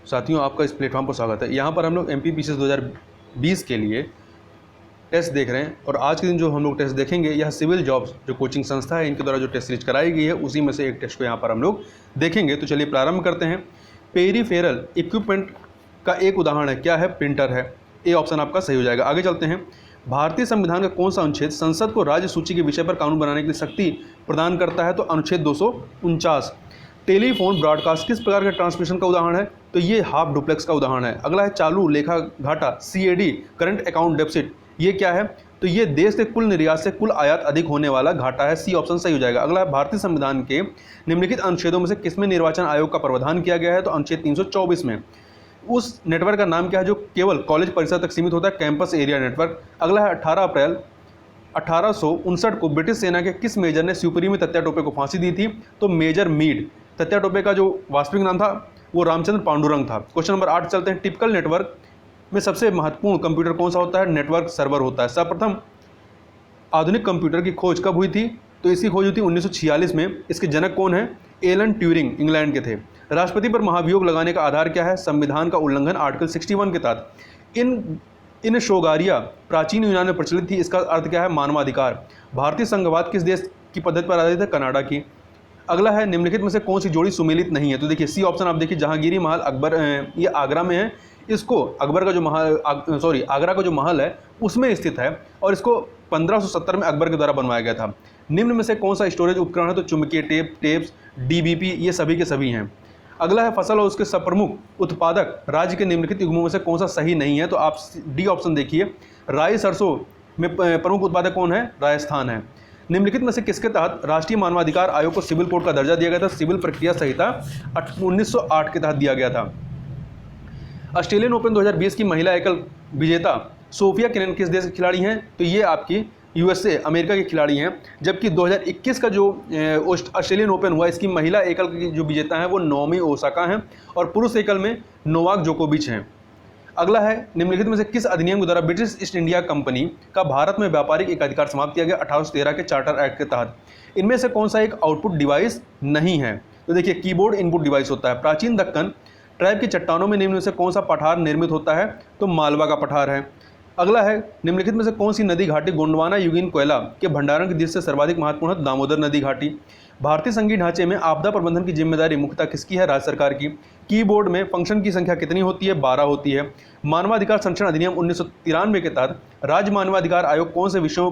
साथियों, आपका इस प्लेटफॉर्म पर स्वागत है। यहाँ पर हम लोग MPPCS 2020 के लिए टेस्ट देख रहे हैं और आज के दिन जो हम लोग टेस्ट देखेंगे यह सिविल जॉब्स जो कोचिंग संस्था है इनके द्वारा जो टेस्ट सीरीज कराई गई है उसी में से एक टेस्ट को यहाँ पर हम लोग देखेंगे। तो चलिए प्रारंभ करते हैं। पेरीफेरल इक्विपमेंट का एक उदाहरण है, क्या है? प्रिंटर है। ए ऑप्शन आपका सही हो जाएगा। आगे चलते हैं। भारतीय संविधान का कौन सा अनुच्छेद संसद को राज्य सूची के विषय पर कानून बनाने की शक्ति प्रदान करता है? तो अनुच्छेद 249। टेलीफोन ब्रॉडकास्ट किस प्रकार के ट्रांसमिशन का उदाहरण है? तो ये हाफ डुप्लेक्स का उदाहरण है। अगला है चालू लेखा घाटा, CAD, करंट अकाउंट डेफिसिट। ये क्या है? तो ये देश के कुल निर्यात से कुल आयात अधिक होने वाला घाटा है। सी ऑप्शन सही हो जाएगा। अगला है भारतीय संविधान के निम्नलिखित अनुच्छेदों में से किसमें निर्वाचन आयोग का प्रावधान किया गया है? तो अनुच्छेद 324 में। उस नेटवर्क का नाम क्या है जो केवल कॉलेज परिसर तक सीमित होता है? Campus area network. अगला है 18 अप्रैल 1859 को ब्रिटिश सेना के किस मेजर ने शिवपुरी में तत्या टोपे को फांसी दी थी? तो मेजर मीड। तत्या टोपे का जो वास्तविक नाम था वो रामचंद्र पांडुरंग था। क्वेश्चन नंबर 8 चलते हैं। टिपिकल नेटवर्क में सबसे महत्वपूर्ण कंप्यूटर कौन सा होता है? नेटवर्क सर्वर होता है। सर्वप्रथम आधुनिक कंप्यूटर की खोज कब हुई थी? तो इसकी खोज हुई थी 1946 में। इसके जनक कौन है? एलन ट्यूरिंग इंग्लैंड के थे। राष्ट्रपति पर महाभियोग लगाने का आधार क्या है? संविधान का उल्लंघन आर्टिकल 61 के तहत। इन शोगारिया प्राचीन यूनान में प्रचलित थी। इसका अर्थ क्या है? मानवाधिकार। भारतीय संघवाद किस देश की पद्धति पर आधारित है? कनाडा की। अगला है निम्नलिखित में से कौन सी जोड़ी सुमेलित नहीं है? तो देखिए सी ऑप्शन आप देखिए, जहांगीरी महल अकबर, ये आगरा में है। इसको अकबर का जो महल आगरा का जो महल है उसमें स्थित है और इसको 1570 में अकबर के द्वारा बनवाया गया था। निम्न में से कौन सा स्टोरेज उपकरण है? तो चुंबकीय टेप्स, DBP, ये सभी के सभी हैं। अगला है फसल और उसके प्रमुख उत्पादक राज्य के निम्नलिखित युग्मों में से कौन सा सही नहीं है? तो आप डी ऑप्शन देखिए, राई सरसों में प्रमुख उत्पादक कौन है? राजस्थान है। निम्नलिखित में से किसके तहत राष्ट्रीय मानवाधिकार आयोग को सिविल कोड का दर्जा दिया गया था? सिविल प्रक्रिया संहिता 1908 के तहत दिया गया था। ऑस्ट्रेलियन ओपन 2020 की महिला एकल विजेता सोफिया केनिन किस देश की खिलाड़ी हैं? तो ये आपकी USA अमेरिका के खिलाड़ी हैं। जबकि 2021 का जो ऑस्ट्रेलियन ओपन हुआ इसकी महिला एकल की जो विजेता हैं वो नाओमी ओसाका हैं और पुरुष एकल में नोवाक जोकोविच हैं। अगला है निम्नलिखित में से किस अधिनियम के द्वारा ब्रिटिश ईस्ट इंडिया कंपनी का भारत में व्यापारिक एकाधिकार समाप्त किया गया? 1813 के चार्टर एक्ट के तहत। इनमें से कौन सा एक आउटपुट डिवाइस नहीं है? तो देखिए कीबोर्ड इनपुट डिवाइस होता है। प्राचीन दक्कन ट्राइब की चट्टानों में निम्न में से कौन सा पठार निर्मित होता है? तो मालवा का पठार है। अगला है निम्नलिखित में से कौन सी नदी घाटी गोंडवाना युगीन कोयला के भंडारण की दृष्टि से सर्वाधिक महत्वपूर्ण है? दामोदर नदी घाटी। भारतीय संघीय ढांचे में आपदा प्रबंधन की जिम्मेदारी मुख्यतः किसकी है? राज्य सरकार की। कीबोर्ड में फंक्शन की संख्या कितनी होती है? 12 होती है। मानवाधिकार संरक्षण अधिनियम 1993 के तहत राज्य मानवाधिकार आयोग कौन से विषयों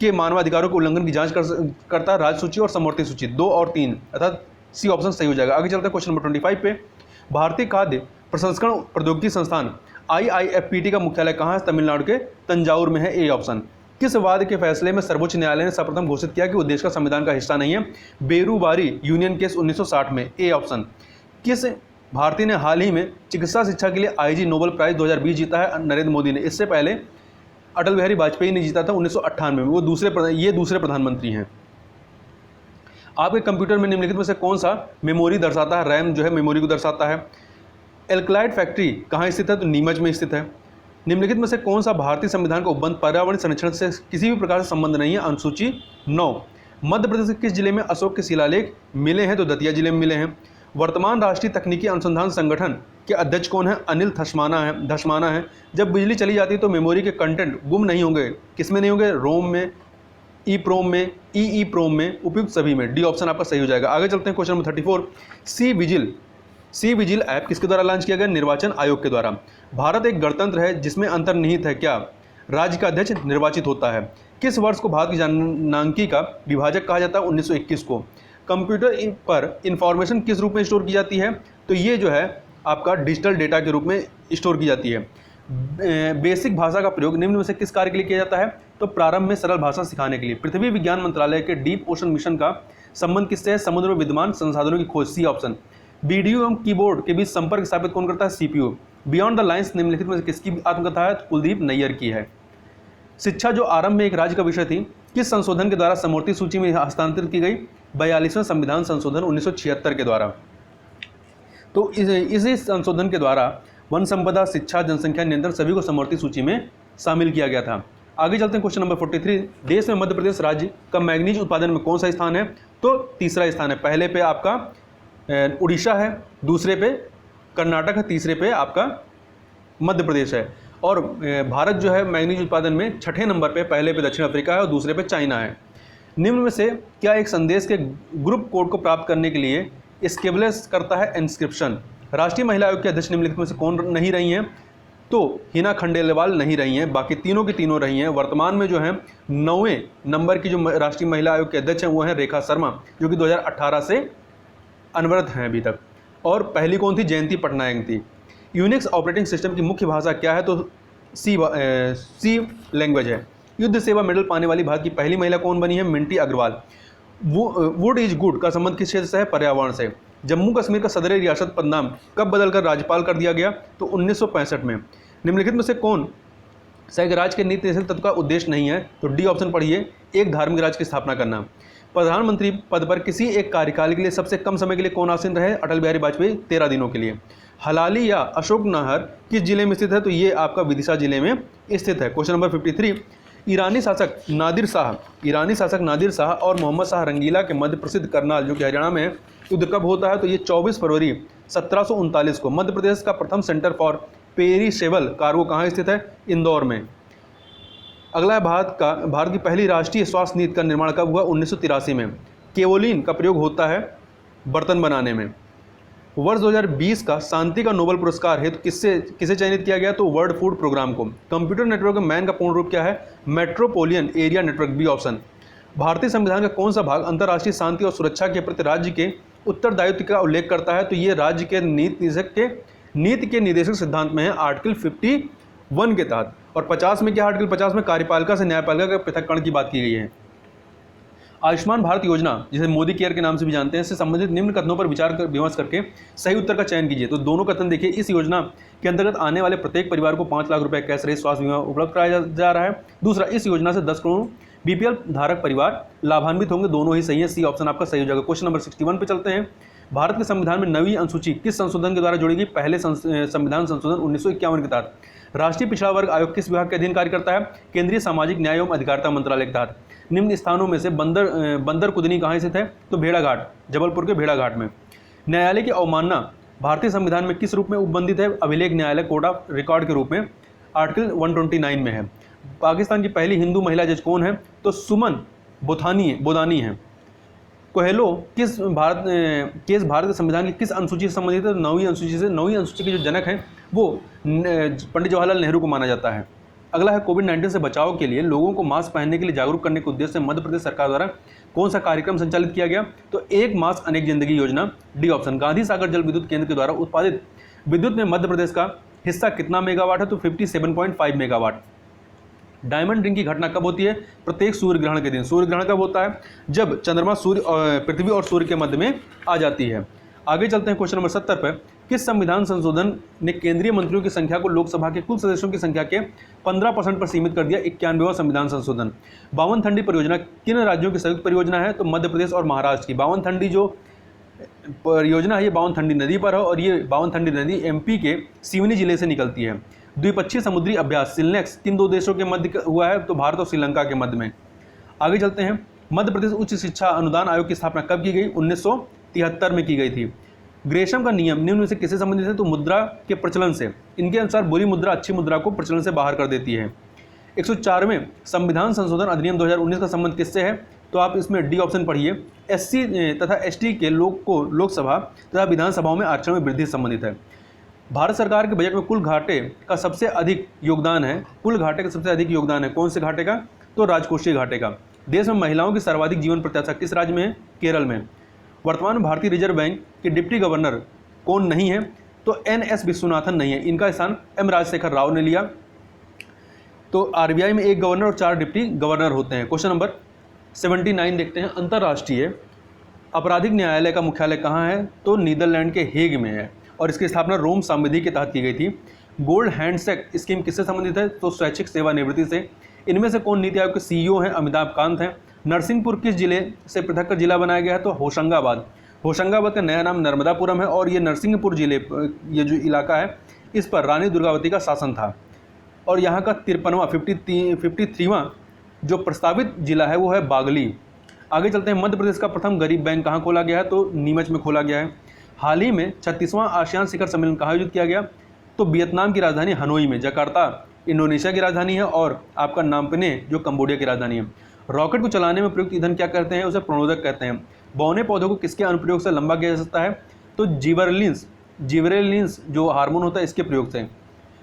के मानवाधिकारों के उल्लंघन की जांच करता है? राज्य सूची और समवर्ती सूची 2 और 3, अर्थात सी ऑप्शन सही हो जाएगा। आगे चलते हैं क्वेश्चन नंबर 25 पे। भारतीय खाद्य प्रसंस्करण प्रौद्योगिकी संस्थान IIFPT का मुख्यालय कहाँ है? तमिलनाडु के तंजावुर में है। A option. किस वाद के फैसले में सर्वोच्च न्यायालय ने सर्वप्रथम घोषित किया कि वो देश का संविधान का हिस्सा नहीं है? बेरूबारी यूनियन केस 1960 में। A option. किस भारतीय ने हाल ही में चिकित्सा शिक्षा के लिए IG नोबेल प्राइज 2020 जीता है? नरेंद्र मोदी ने। इससे पहले अटल बिहारी वाजपेयी ने जीता था 1998 में। वो दूसरे प्रधानमंत्री हैं। आपके कंप्यूटर में निम्नलिखित में से कौन सा मेमोरी दर्शाता है? रैम जो है मेमोरी को दर्शाता है। एल्कलाइड फैक्ट्री कहाँ स्थित है? तो नीमच में स्थित है। निम्नलिखित में से कौन सा भारतीय संविधान का उपबंध पर्यावरण संरक्षण से किसी भी प्रकार से संबंध नहीं है? अनुसूची 9। मध्य प्रदेश के किस जिले में अशोक के शिलालेख मिले हैं? तो दतिया जिले में मिले हैं। वर्तमान राष्ट्रीय तकनीकी अनुसंधान संगठन के अध्यक्ष कौन है? अनिल धस्माना है। जब बिजली चली जाती है तो मेमोरी के कंटेंट गुम नहीं होंगे, किसमें नहीं होंगे? रोम में, EEPROM में, EEPROM में, उपयुक्त सभी में। डी ऑप्शन आपका सही हो जाएगा। आगे चलते हैं question number 34। C vigil app किसके द्वारा लॉन्च किया गया? निर्वाचन आयोग के द्वारा। भारत एक गणतंत्र है जिसमें अंतर्निहित है क्या? राज्य का अध्यक्ष निर्वाचित होता है। किस वर्ष को भारत की जनांकी का विभाजक कहा जाता है? 1921 को। कंप्यूटर पर इंफॉर्मेशन किस रूप में स्टोर की जाती है? तो ये जो है आपका डिजिटल डेटा के रूप में स्टोर की जाती है। बेसिक भाषा का प्रयोग निम्न में से किस कार्य के लिए किया जाता है? तो प्रारंभ में सरल भाषा सिखाने के लिए। पृथ्वी विज्ञान मंत्रालय के डीप ओशन मिशन का संबंध किससे है? समुद्र में विद्यमान संसाधनों की खोज। C option. वीडियो एवं कीबोर्ड के बीच संपर्क स्थापित कौन करता है? CPU। बियॉन्ड द लाइन्स निम्नलिखित में से किसकी आत्मकथा है? कुलदीप नैयर की है। शिक्षा जो आरंभ में एक राज्य का विषय थी किस संशोधन के द्वारा समवर्ती सूची में हस्तांतरित की गई? 42वें संविधान संशोधन 1976 के द्वारा। तो इसी संशोधन के द्वारा वन संपदा, शिक्षा, जनसंख्या नियंत्रण सभी को समवर्ती सूची में शामिल किया गया था। आगे चलते हैं क्वेश्चन नंबर 43। देश में मध्य प्रदेश राज्य का मैग्नीज उत्पादन में कौन सा स्थान है? तो तीसरा स्थान है। पहले पे आपका उड़ीसा है, दूसरे पे कर्नाटक है, तीसरे पे आपका मध्य प्रदेश है। और भारत जो है मैग्नीज उत्पादन में छठे नंबर पे, पहले पे दक्षिण अफ्रीका है और दूसरे पे चाइना है। निम्न में से क्या एक संदेश के ग्रुप कोड को प्राप्त करने के लिए एस्टेब्लिश करता है एन्क्रिप्शन? राष्ट्रीय महिला आयोग के अध्यक्ष निम्नलिखित में से कौन नहीं रही हैं? तो हिना खंडेलवाल नहीं रही हैं, बाकी तीनों की तीनों रही हैं। वर्तमान में जो है 9वें नंबर की जो राष्ट्रीय महिला आयोग के अध्यक्ष हैं वो हैं रेखा शर्मा, जो कि 2018 से अनवरत हैं अभी तक। और पहली कौन थी? जयंती पटनायक थी। यूनिक्स ऑपरेटिंग सिस्टम की मुख्य भाषा क्या है? तो सी लैंग्वेज है। युद्ध सेवा मेडल पाने वाली भारत की पहली महिला कौन बनी है? Minty Agarwal. Wood is good का संबंध किस क्षेत्र से है? पर्यावरण से। जम्मू कश्मीर का सदर रियासत पद नाम कब बदलकर राज्यपाल कर दिया गया? तो 1965 में। निम्नलिखित में से कौन सा एक राज्य के नीति निर्देशक तत्व का उद्देश्य नहीं है? तो डी ऑप्शन पढ़िए, एक धार्मिक राज्य की स्थापना करना। प्रधानमंत्री पद पर किसी एक कार्यकाल के लिए सबसे कम समय के लिए कौन आसीन रहे? अटल बिहारी वाजपेयी 13 दिनों के लिए। हलाली या अशोकनहर किस जिले में स्थित है? तो ये आपका विदिशा जिले में स्थित है। क्वेश्चन नंबर 53, ईरानी शासक नादिर शाह और मोहम्मद शाह रंगीला के मध्य प्रसिद्ध करनाल जो कि हरियाणा में है, युद्ध कब होता है? तो ये 24 फरवरी 1739 को। मध्य प्रदेश का प्रथम सेंटर फॉर पेरिशेबल कार्गो कहाँ स्थित है? इंदौर में। अगला है भारत की पहली राष्ट्रीय स्वास्थ्य नीति का निर्माण कब हुआ? 1983 में। केवोलिन का प्रयोग होता है बर्तन बनाने में। वर्ष 2020 का शांति का नोबेल पुरस्कार हेतु किसे चयनित किया गया? तो वर्ल्ड फूड प्रोग्राम को। कंप्यूटर नेटवर्क मैन का पूर्ण रूप क्या है? Metropolitan area network, B option. भारतीय संविधान का कौन सा भाग अंतर्राष्ट्रीय शांति और सुरक्षा के प्रति राज्य के उत्तरदायित्व का उल्लेख करता है? तो ये राज्य के नीति के निर्देशक सिद्धांत में है, आर्टिकल 51 के तहत। और 50 में क्या? आर्टिकल 50 में कार्यपालिका से न्यायपालिका के पृथक्करण की बात की गई है। आयुष्मान भारत योजना, जिसे मोदी केयर के नाम से भी जानते हैं, इससे संबंधित निम्न कथनों पर विमर्श करके सही उत्तर का चयन कीजिए। तो दोनों कथन देखिए, इस योजना के अंतर्गत आने वाले प्रत्येक परिवार को 5 लाख रुपए कैश रहित स्वास्थ्य बीमा उपलब्ध कराया जा रहा है। दूसरा, इस योजना से 10 करोड़ बीपीएल धारक परिवार लाभान्वित होंगे। दोनों ही सही है, सी ऑप्शन आपका सही हो जाएगा। क्वेश्चन नंबर 61 पे चलते हैं। भारत के संविधान में नवी अनुसूची किस संशोधन के द्वारा जोड़ी गई? पहले संविधान संशोधन 1951 के तहत। राष्ट्रीय पिछड़ा वर्ग आयोग किस विभाग के अधीन कार्य करता है? केंद्रीय सामाजिक न्याय एवं अधिकारिता मंत्रालय के तहत। निम्न स्थानों में से बंदर कुदनी कहाँ स्थित है? तो भेड़ाघाट, जबलपुर के भेड़ाघाट में। न्यायालय की अवमानना भारतीय संविधान में किस रूप में उपबंधित है? अभिलेख न्यायालय, कोर्ट ऑफ रिकॉर्ड के रूप में, आर्टिकल 129 में है। पाकिस्तान की पहली हिंदू महिला जज कौन है? तो सुमन बोदानी है। कोहेलो केस भारत के संविधान की किस अनुसूची से संबंधित है? तो 9वीं अनुसूची से। 9वीं अनुसूची के जो जनक हैं वो पंडित जवाहरलाल नेहरू को माना जाता है। अगला है, कोविड-19 से बचाव के लिए लोगों को मास्क पहनने के लिए जागरूक करने के उद्देश्य से मध्य प्रदेश सरकार द्वारा कौन सा कार्यक्रम संचालित किया गया? तो एक मास्क अनेक जिंदगी योजना, डी ऑप्शन। गांधी सागर जल विद्युत केंद्र के द्वारा उत्पादित विद्युत में मध्य प्रदेश का हिस्सा कितना मेगावाट है? तो 57.5 मेगावाट। डायमंड रिंग की घटना कब होती है? प्रत्येक सूर्य ग्रहण के दिन। सूर्य ग्रहण कब होता है? जब चंद्रमा पृथ्वी और सूर्य के मध्य में आ जाती है। आगे चलते हैं क्वेश्चन नंबर 70 पर। किस संविधान संशोधन ने केंद्रीय मंत्रियों की संख्या को लोकसभा के कुल सदस्यों की संख्या के 15% पर सीमित कर दिया? 91वां संविधान संशोधन। बावनथंडी परियोजना किन राज्यों की संयुक्त परियोजना है? तो मध्य प्रदेश और महाराष्ट्र की। बावनथंडी जो परियोजना है ये बावनथंडी नदी पर है और ये बावनथंडी नदी एमपी के सिवनी जिले से निकलती है। द्विपक्षीय समुद्री अभ्यास सिलनेक्स किन दो देशों के मध्य हुआ है? तो भारत और श्रीलंका के मध्य में। आगे चलते हैं। मध्य प्रदेश उच्च शिक्षा अनुदान आयोग की स्थापना कब की गई? 1973 में की गई थी। ग्रेशम का नियम निम्न में से किससे संबंधित है? तो मुद्रा के प्रचलन से। इनके अनुसार बुरी मुद्रा अच्छी मुद्रा को प्रचलन से बाहर कर देती है। 104वें संविधान संशोधन अधिनियम 2019 का संबंध किससे है? तो आप इसमें डी ऑप्शन पढ़िए। एससी तथा एसटी के लोग को लोकसभा तथा विधानसभाओं में आरक्षण में वृद्धि से संबंधित है। भारत सरकार के बजट में कुल घाटे का सबसे अधिक योगदान है। कुल घाटे का सबसे अधिक योगदान है कौन से घाटे का? तो राजकोषीय घाटे का। देश में महिलाओं की सर्वाधिक जीवन प्रत्याशा किस राज्य में है? केरल में। वर्तमान भारतीय रिजर्व बैंक के डिप्टी गवर्नर कौन नहीं है? तो एन.एस. विश्वनाथन नहीं है, इनका स्थान एम. राजशेखर राव ने लिया। तो आरबीआई में एक गवर्नर और 4 डिप्टी गवर्नर होते हैं। क्वेश्चन नंबर 79 देखते हैं। अंतर्राष्ट्रीय आपराधिक न्यायालय का मुख्यालय कहाँ है? तो नीदरलैंड के हेग में है और इसकी स्थापना रोम संविधि के तहत की गई थी। गोल्ड हैंडशेक स्कीम किससे संबंधित है? तो स्वैच्छिक सेवानिवृत्ति से। इनमें से कौन नीति आयोग के सीईओ हैं? अमिताभ कांत हैं। नरसिंहपुर किस जिले से पृथक कर जिला बनाया गया है? तो होशंगाबाद। होशंगाबाद का नया नाम नर्मदापुरम है और ये नरसिंहपुर जिले ये जो इलाका है इस पर रानी दुर्गावती का शासन था। और यहाँ का 53वां जो प्रस्तावित जिला है वो है बागली। आगे चलते हैं। मध्य प्रदेश का प्रथम गरीब बैंक कहाँ खोला गया है? तो नीमच में खोला गया है। हाल ही में 36वां आसियान शिखर सम्मेलन कहाँ आयोजित किया गया? तो वियतनाम की राजधानी हनोई में। जकार्ता इंडोनेशिया की राजधानी है और आपका नाम्पने जो कंबोडिया की राजधानी है। रॉकेट को चलाने में प्रयुक्त ईंधन क्या कहते हैं? उसे प्रणोदक कहते हैं। बौने पौधों को किसके अनुप्रयोग से लंबा किया जा सकता है? तो जिबरेलिन्स जो हार्मोन होता है इसके प्रयोग से।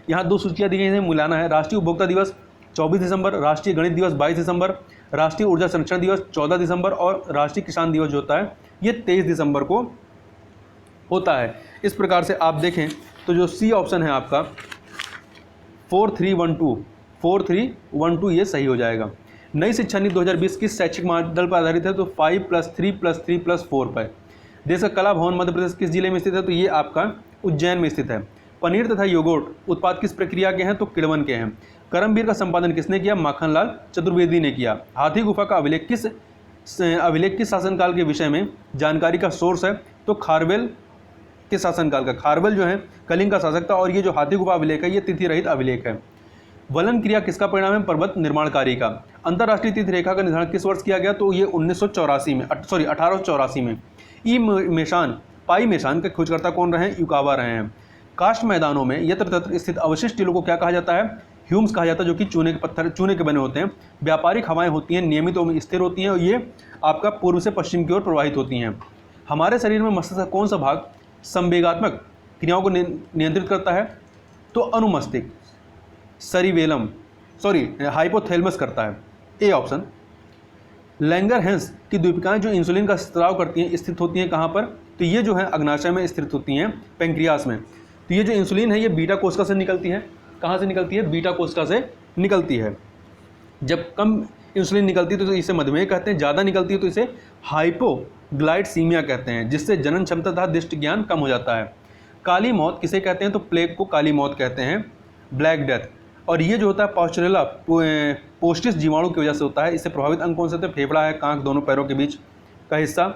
यहाँ 2 सूचियाँ दी गई हैं, मिलाना है। राष्ट्रीय उपभोक्ता दिवस 24 दिसंबर, राष्ट्रीय गणित दिवस 22 दिसंबर, राष्ट्रीय ऊर्जा संरक्षण दिवस 14 दिसंबर और राष्ट्रीय किसान दिवस जो होता है ये 23 दिसंबर को होता है। इस प्रकार से आप देखें तो जो सी ऑप्शन है आपका 4312 ये सही हो जाएगा। नई शिक्षा नीति 2020 किस शैक्षिक मॉडल पर आधारित है? तो 5+3+3+4 पर। देश का कला भवन मध्य प्रदेश किस जिले में स्थित है? तो ये आपका उज्जैन में स्थित है। पनीर तथा योगर्ट उत्पाद किस प्रक्रिया के हैं? तो किण्वन के हैं। करमवीर का संपादन किसने किया? माखनलाल चतुर्वेदी ने किया। हाथी गुफा का अभिलेख किस शासनकाल के विषय में जानकारी का सोर्स है? तो खारवेल के शासनकाल का। खारवेल जो है कलिंग का शासक था और ये जो हाथी गुफा अभिलेख है ये तिथि रहित अभिलेख है। वलन क्रिया किसका परिणाम है? पर्वत निर्माण कार्य का। अंतर्राष्ट्रीय तिथि रेखा का निर्धारण किस वर्ष किया गया? तो ये 1884 में। पाई मेशान के खोजकर्ता कौन रहे हैं? युकावा रहे हैं। कास्ट मैदानों में यत्र तत्र स्थित अवशिष्ट टीलों को क्या कहा जाता है? ह्यूम्स कहा जाता है, जो कि चूने के बने होते हैं। व्यापारिक हवाएं होती हैं, नियमित और स्थिर होती हैं और ये आपका पूर्व से पश्चिम की ओर प्रवाहित होती हैं। हमारे शरीर में मस्तिष्क का कौन सा भाग संवेगात्मक क्रियाओं को नियंत्रित करता है? तो अनुमस्तिष्क हाइपोथैलेमस करता है। A option. लैंगरहैंस की द्वीपिकाएं जो इंसुलिन का स्राव करती हैं स्थित होती हैं कहाँ पर? तो ये जो है अग्नाशय में स्थित होती हैं, पेंक्रियास में। तो ये जो इंसुलिन है ये बीटा कोशिका से निकलती है। कहाँ से निकलती है? बीटा कोशिका से निकलती है। जब कम इंसुलिन निकलती है तो इसे मधुमेह कहते हैं, ज़्यादा निकलती है तो इसे हाइपोग्लाइसीमिया कहते हैं, जिससे जनन क्षमता तथा दृष्टि ज्ञान कम हो जाता है। काली मौत किसे कहते हैं? तो प्लेग को काली मौत कहते हैं, ब्लैक डेथ। और ये जो होता है पॉस्चरेला पोस्टिस जीवाणु की वजह से होता है। इससे प्रभावित अंग कौन से होते हैं? फेफड़ा है, कांख दोनों पैरों के बीच का हिस्सा।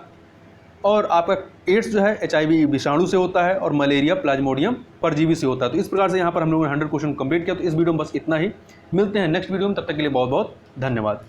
और आपका एड्स जो है HIV विषाणु से होता है और मलेरिया प्लाज्मोडियम परजीवी से होता है। तो इस प्रकार से यहाँ पर हम लोगों ने 100 क्वेश्चन कंप्लीट किया। तो इस वीडियो में बस इतना ही। मिलते हैं नेक्स्ट वीडियो में, तब तक के लिए बहुत बहुत धन्यवाद।